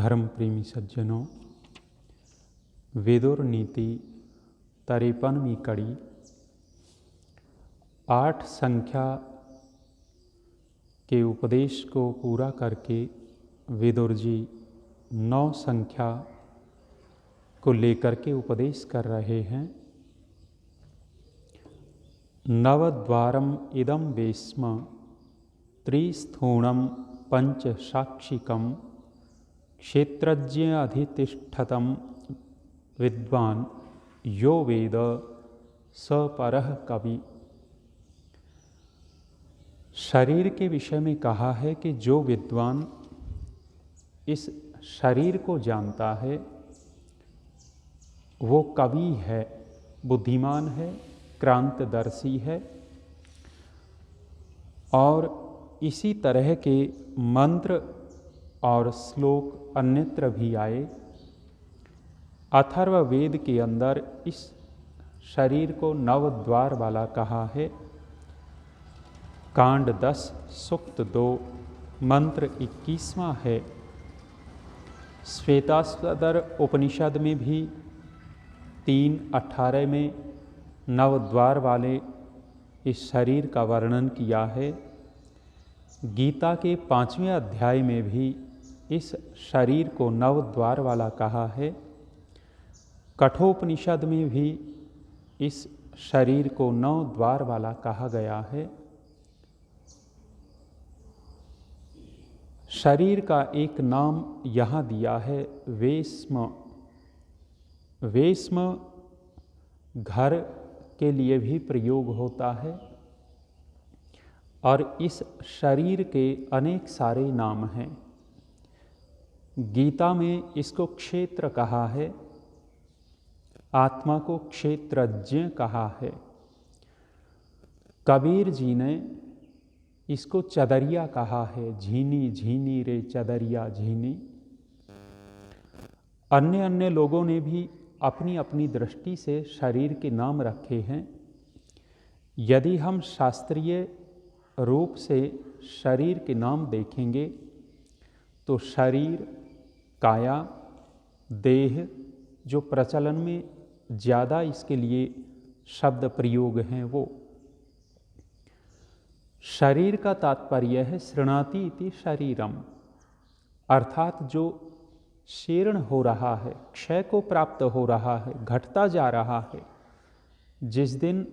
धर्म प्रेमी सज्जनों, वेदोर नीति 53वीं कड़ी 8 संख्या के उपदेश को पूरा करके वेदोर जी 9 संख्या को लेकर के उपदेश कर रहे हैं। नवद्वारम इदम वेश्म त्रिस्थूणम पंच साक्षिकम क्षेत्रज्ञ अधितिष्ठतम विद्वान यो वेद स परः कवि। शरीर के विषय में कहा है कि जो विद्वान इस शरीर को जानता है वो कवि है, बुद्धिमान है, क्रांतदर्शी है। और इसी तरह के मंत्र और श्लोक अन्यत्र भी आए। अथर्ववेद के अंदर इस शरीर को 9 द्वार वाला कहा है। कांड 10 सूक्त 2 मंत्र 21वां है। श्वेताश्वतर उपनिषद में भी 3:18 में 9 द्वार वाले इस शरीर का वर्णन किया है। गीता के 5वें अध्याय में भी इस शरीर को 9 द्वार वाला कहा है। कठोपनिषद में भी इस शरीर को 9 द्वार वाला कहा गया है। शरीर का एक नाम यहाँ दिया है वेश्म। वेश्म घर के लिए भी प्रयोग होता है और इस शरीर के अनेक सारे नाम हैं। गीता में इसको क्षेत्र कहा है, आत्मा को क्षेत्रज्ञ कहा है। कबीर जी ने इसको चदरिया कहा है, झीनी झीनी रे चदरिया झीनी। अन्य अन्य लोगों ने भी अपनी अपनी दृष्टि से शरीर के नाम रखे हैं। यदि हम शास्त्रीय रूप से शरीर के नाम देखेंगे तो शरीर, काया, देह जो प्रचलन में ज़्यादा इसके लिए शब्द प्रयोग हैं वो। शरीर का तात्पर्य है शृणाति इति शरीरम, अर्थात जो शीर्ण हो रहा है, क्षय को प्राप्त हो रहा है, घटता जा रहा है। जिस दिन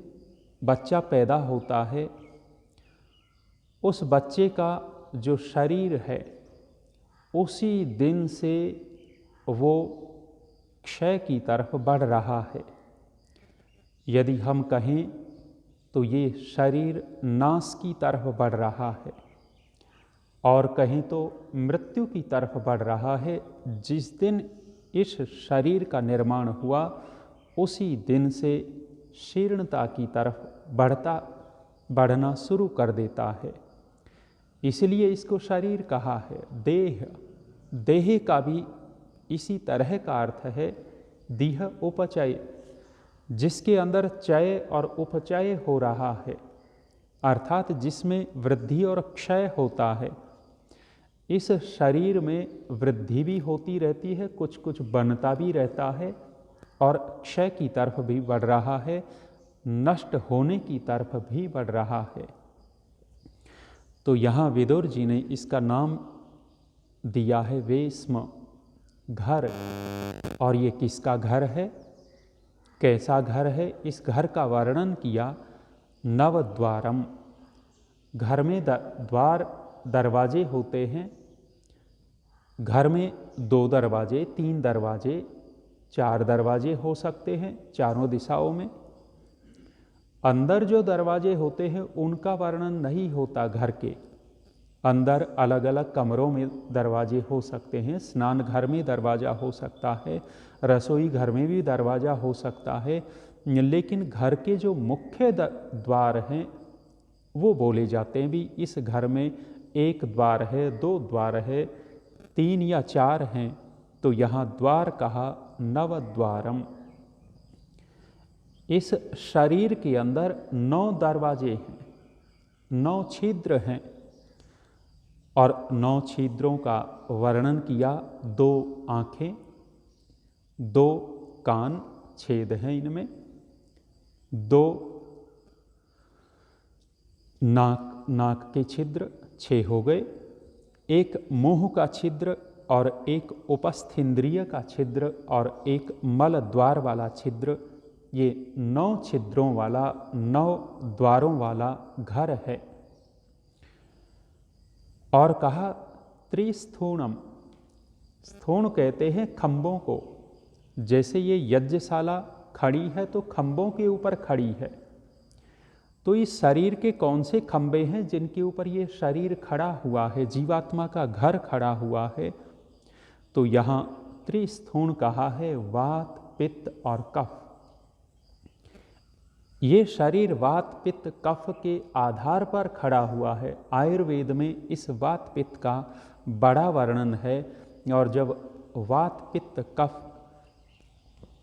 बच्चा पैदा होता है उस बच्चे का जो शरीर है उसी दिन से वो क्षय की तरफ बढ़ रहा है। यदि हम कहें तो ये शरीर नाश की तरफ बढ़ रहा है और कहें तो मृत्यु की तरफ बढ़ रहा है। जिस दिन इस शरीर का निर्माण हुआ उसी दिन से शीर्णता की तरफ बढ़ना शुरू कर देता है। इसलिए इसको शरीर कहा है। देह, देह का भी इसी तरह का अर्थ है। दीह उपचय, जिसके अंदर चय और उपचय हो रहा है, अर्थात जिसमें वृद्धि और क्षय होता है। इस शरीर में वृद्धि भी होती रहती है, कुछ कुछ बनता भी रहता है और क्षय की तरफ भी बढ़ रहा है, नष्ट होने की तरफ भी बढ़ रहा है। तो यहाँ विदुर जी ने इसका नाम दिया है वेश्म, घर। और ये किसका घर है, कैसा घर है, इस घर का वर्णन किया। 9 द्वारम, घर में द्वार दरवाजे होते हैं। घर में 2 दरवाजे, 3 दरवाजे, 4 दरवाजे हो सकते हैं चारों दिशाओं में। अंदर जो दरवाजे होते हैं उनका वर्णन नहीं होता। घर के अंदर अलग अलग कमरों में दरवाजे हो सकते हैं। स्नान घर में दरवाज़ा हो सकता है, रसोई घर में भी दरवाज़ा हो सकता है। लेकिन घर के जो मुख्य द्वार हैं वो बोले जाते हैं भी इस घर में 1 द्वार है, 2 द्वार है, 3 या 4 हैं। तो यहाँ द्वार कहा 9 द्वारम। इस शरीर के अंदर 9 दरवाजे हैं, 9 छिद्र हैं। और 9 छिद्रों का वर्णन किया। 2 आँखें, 2 कान छेद हैं इनमें, 2 नाक के छिद्र 6 हो गए, 1 मुंह का छिद्र और 1 उपस्थेंद्रिय का छिद्र और 1 मल द्वार वाला छिद्र। ये 9 छिद्रों वाला, 9 द्वारों वाला घर है। और कहा त्रिस्थूणम, स्थूण कहते हैं खंभों को। जैसे ये यज्ञशाला खड़ी है तो खंभों के ऊपर खड़ी है, तो इस शरीर के कौन से खंभे हैं जिनके ऊपर ये शरीर खड़ा हुआ है, जीवात्मा का घर खड़ा हुआ है? तो यहाँ त्रिस्थूण कहा है, वात, पित्त और कफ। ये शरीर वात, पित्त, कफ के आधार पर खड़ा हुआ है। आयुर्वेद में इस वात, पित्त का बड़ा वर्णन है। और जब वात, पित्त, कफ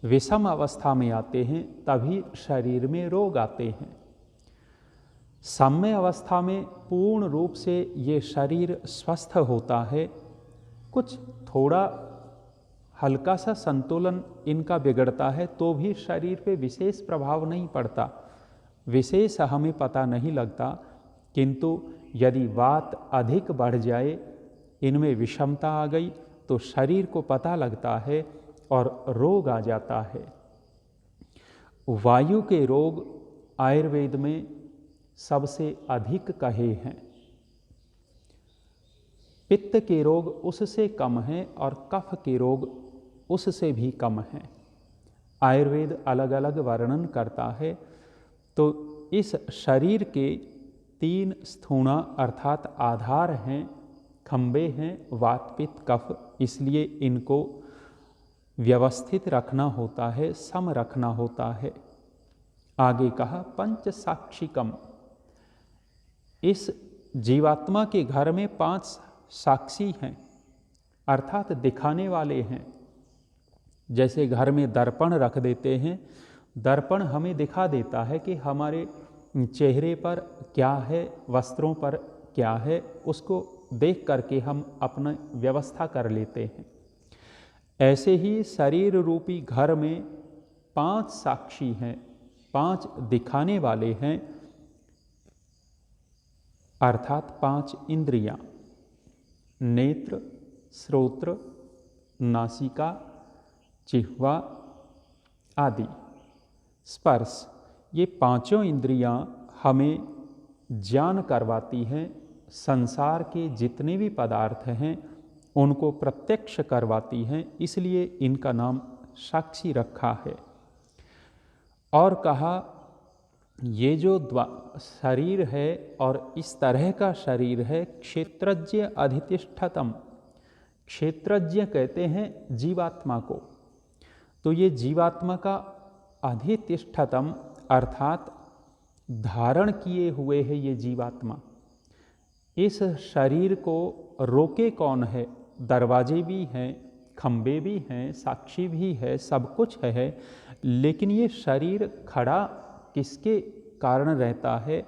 विषम अवस्था में आते हैं तभी शरीर में रोग आते हैं। साम्य अवस्था में पूर्ण रूप से ये शरीर स्वस्थ होता है। कुछ थोड़ा हल्का सा संतुलन इनका बिगड़ता है तो भी शरीर पे विशेष प्रभाव नहीं पड़ता, विशेष हमें पता नहीं लगता। किंतु यदि वात अधिक बढ़ जाए, इनमें विषमता आ गई तो शरीर को पता लगता है और रोग आ जाता है। वायु के रोग आयुर्वेद में सबसे अधिक कहे हैं। पित्त के रोग उससे कम हैं और कफ के रोग उससे भी कम हैं। आयुर्वेद अलग अलग वर्णन करता है। तो इस शरीर के 3 स्थूणा अर्थात आधार हैं, खंबे हैं, वात, पित्त, कफ। इसलिए इनको व्यवस्थित रखना होता है, सम रखना होता है। आगे कहा पंच साक्षिकम, इस जीवात्मा के घर में 5 साक्षी हैं अर्थात दिखाने वाले हैं। जैसे घर में दर्पण रख देते हैं, दर्पण हमें दिखा देता है कि हमारे चेहरे पर क्या है, वस्त्रों पर क्या है, उसको देख करके हम अपना व्यवस्था कर लेते हैं। ऐसे ही शरीर रूपी घर में 5 साक्षी हैं, 5 दिखाने वाले हैं अर्थात 5 इंद्रियां, नेत्र, श्रोत्र, नासिका, जिह्वा आदि, स्पर्श। ये 5 इंद्रियां हमें ज्ञान करवाती हैं, संसार के जितने भी पदार्थ हैं उनको प्रत्यक्ष करवाती हैं, इसलिए इनका नाम साक्षी रखा है। और कहा ये जो शरीर है और इस तरह का शरीर है, क्षेत्रज्ञ अधितिष्ठतम। क्षेत्रज्ञ कहते हैं जीवात्मा को। तो ये जीवात्मा का अधितिष्ठतम अर्थात धारण किए हुए है ये जीवात्मा। इस शरीर को रोके कौन है? दरवाजे भी हैं, खंबे भी हैं, साक्षी भी है, सब कुछ है। लेकिन ये शरीर खड़ा किसके कारण रहता है?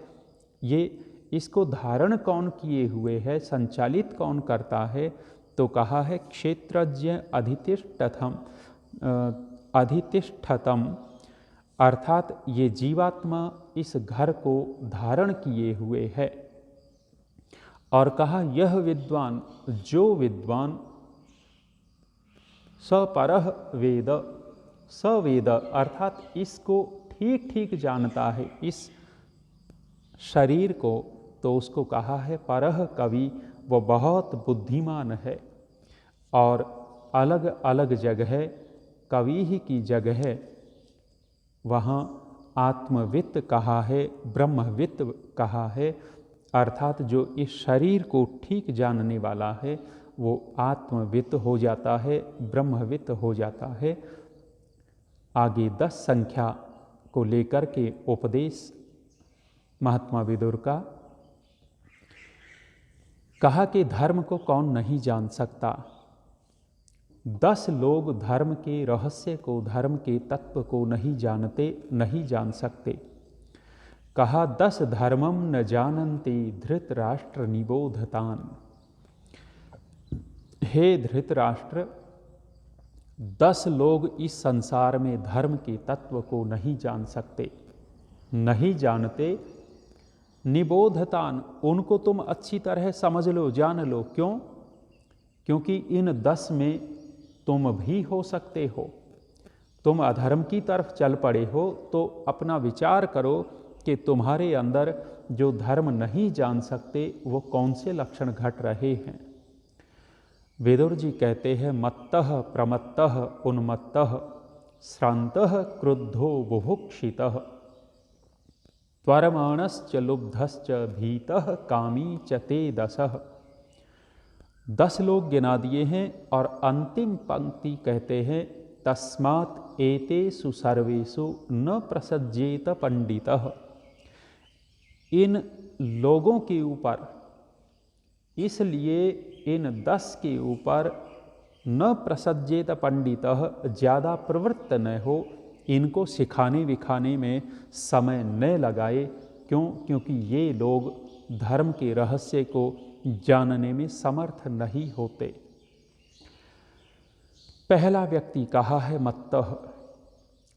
ये इसको धारण कौन किए हुए है, संचालित कौन करता है? तो कहा है क्षेत्रज्ञ अधितिष्ठतम अर्थात ये जीवात्मा इस घर को धारण किए हुए है। और कहा यह विद्वान, जो विद्वान सपरः वेद, सवेद अर्थात इसको ठीक ठीक जानता है, इस शरीर को, तो उसको कहा है परह कवि, वो बहुत बुद्धिमान है। और अलग अलग जगह कवि ही की जगह वहाँ आत्मवित्त कहा है, ब्रह्मवित्त कहा है। अर्थात जो इस शरीर को ठीक जानने वाला है वो आत्मवित्त हो जाता है, ब्रह्मवित्त हो जाता है। आगे 10 संख्या को लेकर के उपदेश महात्मा विदुर का। कहा कि धर्म को कौन नहीं जान सकता। 10 लोग धर्म के रहस्य को, धर्म के तत्व को नहीं जानते, नहीं जान सकते। कहा 10 धर्मम न जानन्ति धृतराष्ट्र निबोधतान। हे धृतराष्ट्र, 10 लोग इस संसार में धर्म के तत्व को नहीं जान सकते, नहीं जानते। निबोधतान, उनको तुम अच्छी तरह समझ लो, जान लो। क्यों? क्योंकि इन 10 में तुम भी हो सकते हो। तुम अधर्म की तरफ चल पड़े हो तो अपना विचार करो कि तुम्हारे अंदर जो धर्म नहीं जान सकते वो कौन से लक्षण घट रहे हैं। विदुर जी कहते हैं, मत्तः प्रमत्तः उन्मत्तः श्रान्तः क्रुद्धो बुभुक्षितः त्वरमाणश्च लुब्धश्च भीतः कामी च ते 10 लोग गिना दिए हैं और अंतिम पंक्ति कहते हैं, तस्मात् एतेषु सर्वेषु न प्रसज्जेत पंडितः। इन लोगों के ऊपर, इसलिए इन 10 के ऊपर न प्रसज्जेत पंडितः, ज़्यादा प्रवृत्त न हो, इनको सिखाने विखाने में समय न लगाए। क्यों? क्योंकि ये लोग धर्म के रहस्य को जानने में समर्थ नहीं होते। पहला व्यक्ति कहा है मत्तः,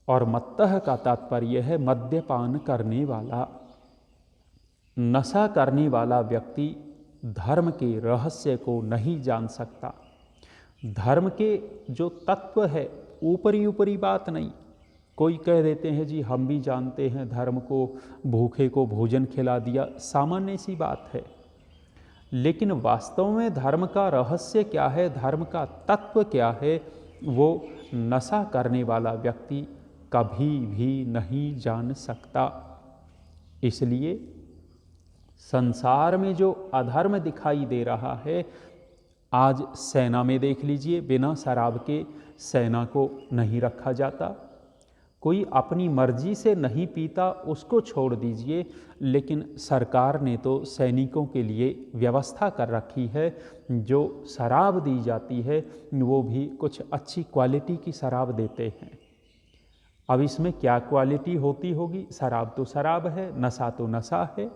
और मत्तः का तात्पर्य है मद्यपान करने वाला, नशा करने वाला व्यक्ति धर्म के रहस्य को नहीं जान सकता। धर्म के जो तत्व है, ऊपरी ऊपरी बात नहीं। कोई कह देते हैं जी हम भी जानते हैं धर्म को, भूखे को भोजन खिला दिया, सामान्य सी बात है। लेकिन वास्तव में धर्म का रहस्य क्या है, धर्म का तत्व क्या है, वो नशा करने वाला व्यक्ति कभी भी नहीं जान सकता। इसलिए संसार में जो अधर्म दिखाई दे रहा है, आज सेना में देख लीजिए, बिना शराब के सेना को नहीं रखा जाता। कोई अपनी मर्जी से नहीं पीता, उसको छोड़ दीजिए, लेकिन सरकार ने तो सैनिकों के लिए व्यवस्था कर रखी है। जो शराब दी जाती है वो भी कुछ अच्छी क्वालिटी की शराब देते हैं। अब इसमें क्या क्वालिटी होती होगी? शराब तो शराब है, नशा तो नशा है।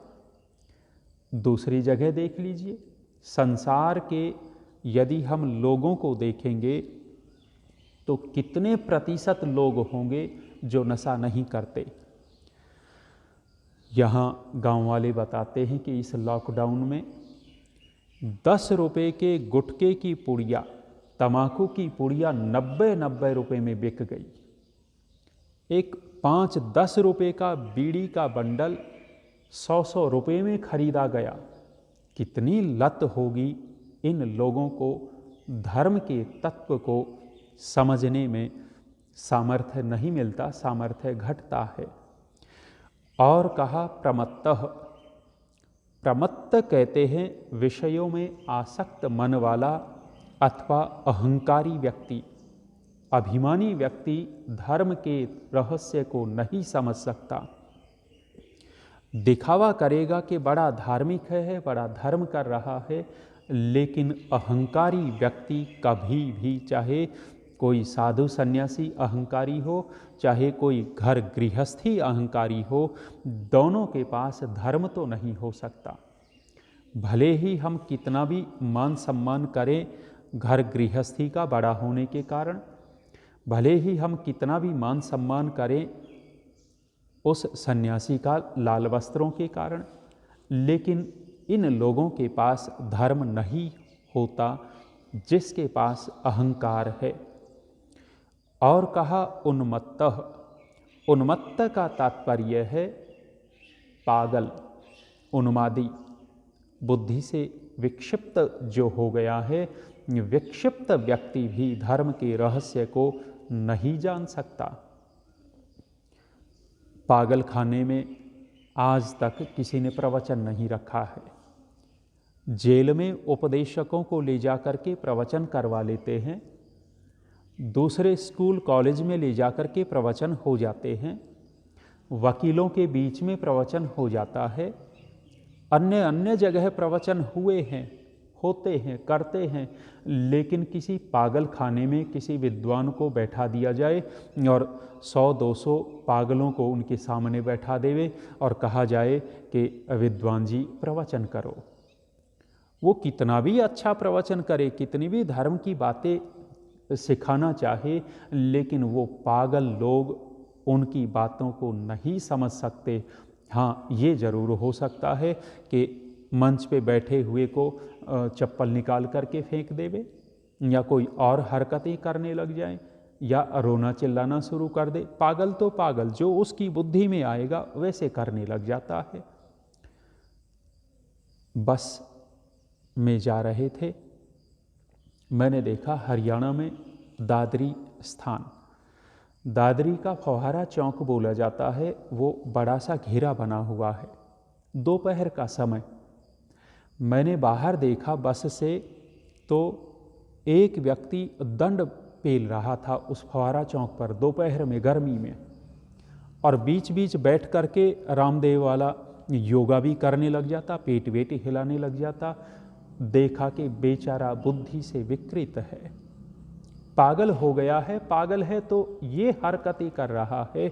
दूसरी जगह देख लीजिए, संसार के यदि हम लोगों को देखेंगे तो कितने प्रतिशत लोग होंगे जो नशा नहीं करते। यहाँ गांव वाले बताते हैं कि इस लॉकडाउन में 10 रुपये के गुटखे की पुड़िया, तम्बाकू की पुड़िया 90 रुपये में बिक गई। एक 5-10 रुपये का बीड़ी का बंडल 100 रुपये में खरीदा गया। कितनी लत होगी इन लोगों को, धर्म के तत्व को समझने में सामर्थ्य नहीं मिलता, सामर्थ्य घटता है। और कहा प्रमत्तः, प्रमत्त कहते हैं विषयों में आसक्त मन वाला अथवा अहंकारी व्यक्ति, अभिमानी व्यक्ति धर्म के रहस्य को नहीं समझ सकता। दिखावा करेगा कि बड़ा धार्मिक है, बड़ा धर्म कर रहा है, लेकिन अहंकारी व्यक्ति कभी भी, चाहे कोई साधु सन्यासी अहंकारी हो, चाहे कोई घर गृहस्थी अहंकारी हो, दोनों के पास धर्म तो नहीं हो सकता। भले ही हम कितना भी मान सम्मान करें घर गृहस्थी का बड़ा होने के कारण, भले ही हम कितना भी मान सम्मान करें उस सन्यासी का लाल वस्त्रों के कारण, लेकिन इन लोगों के पास धर्म नहीं होता जिसके पास अहंकार है। और कहा उन्मत्तः, उन्मत्त का तात्पर्य है पागल, उन्मादी, बुद्धि से विक्षिप्त जो हो गया है। विक्षिप्त व्यक्ति भी धर्म के रहस्य को नहीं जान सकता। पागल खाने में आज तक किसी ने प्रवचन नहीं रखा है। जेल में उपदेशकों को ले जाकर के प्रवचन करवा लेते हैं, दूसरे स्कूल कॉलेज में ले जाकर के प्रवचन हो जाते हैं, वकीलों के बीच में प्रवचन हो जाता है, अन्य अन्य जगह प्रवचन हुए हैं, होते हैं, करते हैं, लेकिन किसी पागल खाने में किसी विद्वान को बैठा दिया जाए और 100-200 पागलों को उनके सामने बैठा देवे और कहा जाए कि विद्वान जी प्रवचन करो। वो कितना भी अच्छा प्रवचन करे, कितनी भी धर्म की बातें सिखाना चाहे, लेकिन वो पागल लोग उनकी बातों को नहीं समझ सकते। हाँ, ये ज़रूर हो सकता है कि मंच पे बैठे हुए को चप्पल निकाल करके फेंक देवे, या कोई और हरकतें करने लग जाए, या रोना चिल्लाना शुरू कर दे। पागल तो पागल, जो उसकी बुद्धि में आएगा वैसे करने लग जाता है। बस में जा रहे थे, मैंने देखा हरियाणा में दादरी स्थान, दादरी का फव्वारा चौक बोला जाता है, वो बड़ा सा घेरा बना हुआ है। दोपहर का समय मैंने बाहर देखा बस से, तो एक व्यक्ति दंड पेल रहा था उस फव्वारा चौक पर दोपहर में, गर्मी में, और बीच बीच बैठ करके रामदेव वाला योगा भी करने लग जाता, पेट वेट हिलाने लग जाता। देखा कि बेचारा बुद्धि से विकृत है, पागल हो गया है। पागल है तो ये हरकतें कर रहा है।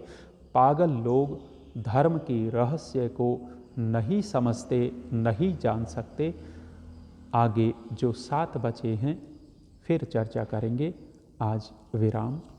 पागल लोग धर्म के रहस्य को नहीं समझते, नहीं जान सकते। आगे जो 7 बचे हैं फिर चर्चा करेंगे। आज विराम।